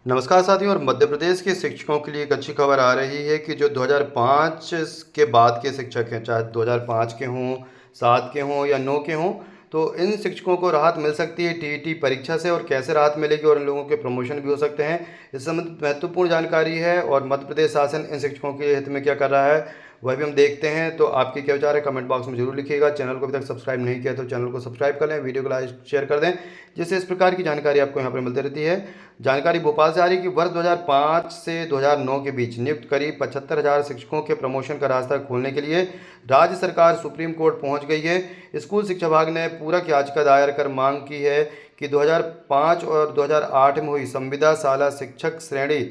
नमस्कार साथियों। और मध्य प्रदेश के शिक्षकों के लिए एक अच्छी खबर आ रही है कि जो 2005 के बाद के शिक्षक हैं, चाहे 2005 के हों, 7 के हों या 9 के हों, तो इन शिक्षकों को राहत मिल सकती है टीईटी परीक्षा से। और कैसे राहत मिलेगी और इन लोगों के प्रमोशन भी हो सकते हैं, इस संबंधित महत्वपूर्ण जानकारी है। और मध्य प्रदेश शासन इन शिक्षकों के हित में क्या कर रहा है वह भी हम देखते हैं। तो आपके क्या विचार है कमेंट बॉक्स में जरूर लिखिएगा। चैनल को अभी तक सब्सक्राइब नहीं किया तो चैनल को सब्सक्राइब कर लें, वीडियो को लाइक शेयर कर दें, जिससे इस प्रकार की जानकारी आपको यहाँ पर मिलती रहती है। जानकारी भोपाल से आ रही है कि वर्ष 2005 से 2009 के बीच नियुक्त करीब 75,000 शिक्षकों के प्रमोशन का रास्ता खोलने के लिए राज्य सरकार सुप्रीम कोर्ट पहुंच गई है। स्कूल शिक्षा विभाग ने पूरक याचिका दायर कर मांग की है कि 2005 और 2008 में हुई संविदा शाला शिक्षक श्रेणी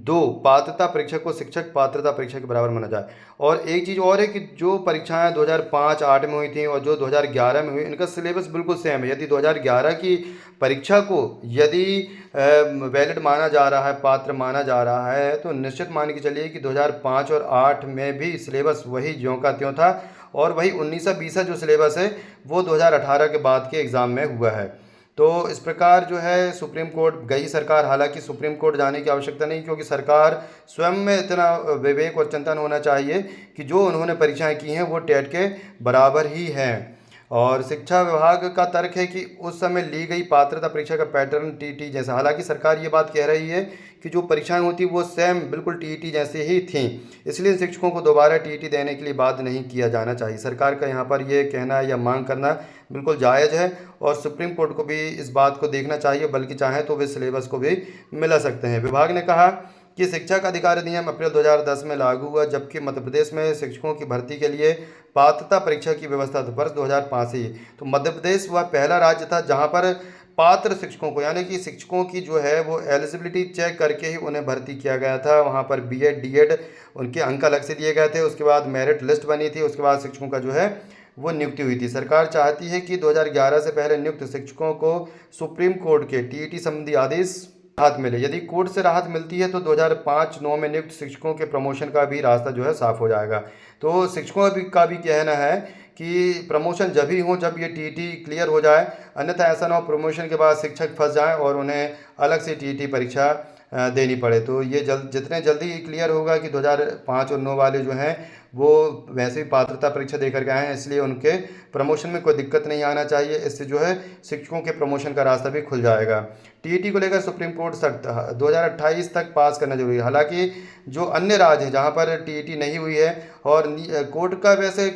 2 पात्रता परीक्षा को शिक्षक पात्रता परीक्षा के बराबर माना जाए। और एक चीज़ और है कि जो परीक्षाएं 2005-8 में हुई थी और जो 2011 में हुई, इनका सिलेबस बिल्कुल सेम है। यदि 2011 की परीक्षा को यदि वैलिड माना जा रहा है, पात्र माना जा रहा है, तो निश्चित मान के चलिए कि 2005 और 8 में भी सिलेबस वही ज्यों का त्यों था। और वही 19-20 जो सिलेबस है वो 2018 के बाद के एग्ज़ाम में हुआ है। तो इस प्रकार जो है सुप्रीम कोर्ट गई सरकार। हालांकि सुप्रीम कोर्ट जाने की आवश्यकता नहीं, क्योंकि सरकार स्वयं में इतना विवेक और चिंतन होना चाहिए कि जो उन्होंने परीक्षाएं की हैं वो टेट के बराबर ही हैं। और शिक्षा विभाग का तर्क है कि उस समय ली गई पात्रता परीक्षा का पैटर्न टीईटी जैसा। हालांकि सरकार ये बात कह रही है कि जो परीक्षाएं होती वो सेम बिल्कुल टीईटी जैसे ही थीं, इसलिए शिक्षकों को दोबारा टीईटी देने के लिए बाध्य नहीं किया जाना चाहिए। सरकार का यहाँ पर ये कहना या मांग करना बिल्कुल जायज़ है और सुप्रीम कोर्ट को भी इस बात को देखना चाहिए, बल्कि चाहें तो वे सिलेबस को भी मिला सकते हैं। विभाग ने कहा कि शिक्षा का अधिकार अधिनियम अप्रैल 2010 में लागू हुआ, जबकि मध्य प्रदेश में शिक्षकों की भर्ती के लिए पात्रता परीक्षा की व्यवस्था तो वर्ष 2005 से ही। तो मध्य प्रदेश वह पहला राज्य था जहां पर पात्र शिक्षकों को, यानी कि शिक्षकों की जो है वो एलिजिबिलिटी चेक करके ही उन्हें भर्ती किया गया था। वहां पर बीएड डीएड उनके अंक अलग से दिए गए थे, उसके बाद मेरिट लिस्ट बनी थी, उसके बाद शिक्षकों का जो है वो नियुक्ति हुई थी। सरकार चाहती है कि 2011 से पहले नियुक्त शिक्षकों को सुप्रीम कोर्ट के टीईटी संबंधी आदेश राहत मिले। यदि कोर्ट से राहत मिलती है तो 2005-9 में नियुक्त शिक्षकों के प्रमोशन का भी रास्ता जो है साफ हो जाएगा। तो शिक्षकों का भी कहना है कि प्रमोशन जब ही हो जब ये टीईटी क्लियर हो जाए, अन्यथा ऐसा ना हो प्रमोशन के बाद शिक्षक फंस जाएं और उन्हें अलग से टीईटी परीक्षा देनी पड़े। तो ये जितने जल्दी क्लियर होगा कि 2005 और 9 वाले जो हैं वो वैसे ही पात्रता परीक्षा देकर के आए हैं, इसलिए उनके प्रमोशन में कोई दिक्कत नहीं आना चाहिए। इससे जो है शिक्षकों के प्रमोशन का रास्ता भी खुल जाएगा। टीईटी को लेकर सुप्रीम कोर्ट सख्त, 2028 तक पास करना जरूरी है। हालांकि जो अन्य राज्य हैं जहां पर टीईटी नहीं हुई है और कोर्ट का वैसे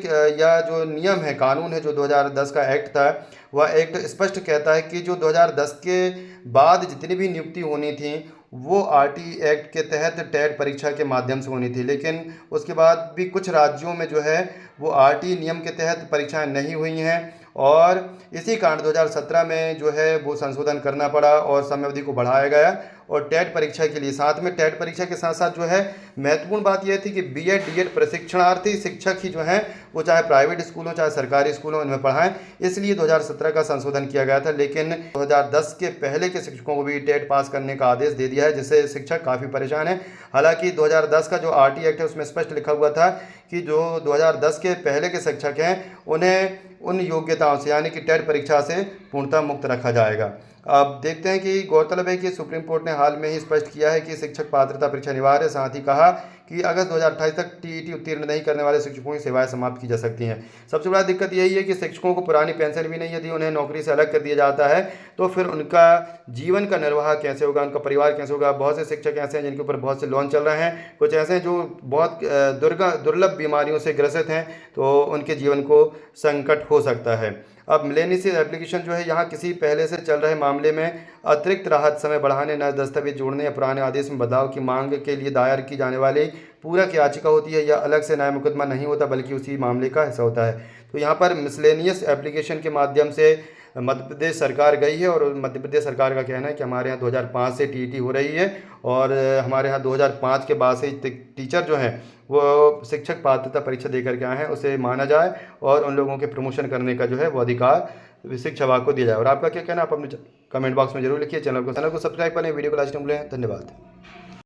या जो नियम है, कानून है, जो 2010 का एक्ट था, वह एक्ट स्पष्ट कहता है कि जो 2010 के बाद जितनी भी नियुक्ति होनी थी वो आरटी एक्ट के तहत टेट परीक्षा के माध्यम से होनी थी। लेकिन उसके बाद भी कुछ राज्यों में जो है वो आरटी नियम के तहत परीक्षाएं नहीं हुई हैं और इसी कारण 2017 में जो है वो संशोधन करना पड़ा और समय अवधि को बढ़ाया गया। और टेट परीक्षा के लिए साथ में टेट परीक्षा के साथ साथ जो है महत्वपूर्ण बात यह थी कि बीएड डीएड प्रशिक्षणार्थी शिक्षक ही जो हैं वो चाहे प्राइवेट स्कूल हो चाहे सरकारी स्कूल हो इनमें पढ़ाएं, इसलिए 2017 का संशोधन किया गया था। लेकिन 2010 के पहले के शिक्षकों को भी टेट पास करने का आदेश दे दिया है, जिससे शिक्षक काफ़ी परेशान है। हालांकि 2010 का जो आरटी एक्ट है उसमें स्पष्ट लिखा हुआ था कि जो 2010 के पहले के शिक्षक हैं उन्हें उन योग्यताओं से यानी कि टेट परीक्षा से पूर्णतः मुक्त रखा जाएगा। अब देखते हैं कि गौरतलब है कि सुप्रीम कोर्ट ने हाल में ही स्पष्ट किया है कि शिक्षक पात्रता परीक्षा अनिवार्य है। साथ ही कहा कि अगस्त 2028 तक टीईटी उत्तीर्ण नहीं करने वाले शिक्षकों की सेवाएं समाप्त की जा सकती हैं। सबसे बड़ा दिक्कत यही है कि शिक्षकों को पुरानी पेंशन भी नहीं, यदि उन्हें नौकरी से अलग कर दिया जाता है तो फिर उनका जीवन का निर्वाह कैसे होगा, उनका परिवार कैसे होगा। बहुत से शिक्षक ऐसे हैं जिनके ऊपर बहुत से लोन चल रहे हैं, कुछ ऐसे हैं जो बहुत दुर्लभ बीमारियों से ग्रसित हैं, तो उनके जीवन को संकट हो सकता है। अब मिलेनियस एप्लीकेशन जो है यहाँ किसी पहले से चल रहे मामले में अतिरिक्त राहत समय बढ़ाने, नए दस्तावेज जोड़ने या पुराने आदेश में बदलाव की मांग के लिए दायर की जाने वाली पूरक याचिका होती है। यह अलग से नया मुकदमा नहीं होता बल्कि उसी मामले का हिस्सा होता है। तो यहाँ पर मिसलेनियस एप्लीकेशन के माध्यम से मध्य प्रदेश सरकार गई है और मध्य प्रदेश सरकार का कहना है कि हमारे यहाँ 2005 से टीईटी हो रही है और हमारे यहाँ 2005 के बाद से टीचर जो हैं वो शिक्षक पात्रता परीक्षा देकर के आए हैं, उसे माना जाए और उन लोगों के प्रमोशन करने का जो है वो अधिकार शिक्षा विभाग को दिया जाए। और आपका क्या कहना, आप अपने कमेंट बॉक्स में जरूर लिखिए। चैनल को सब्सक्राइब करें, वीडियो को लाइक करें। धन्यवाद।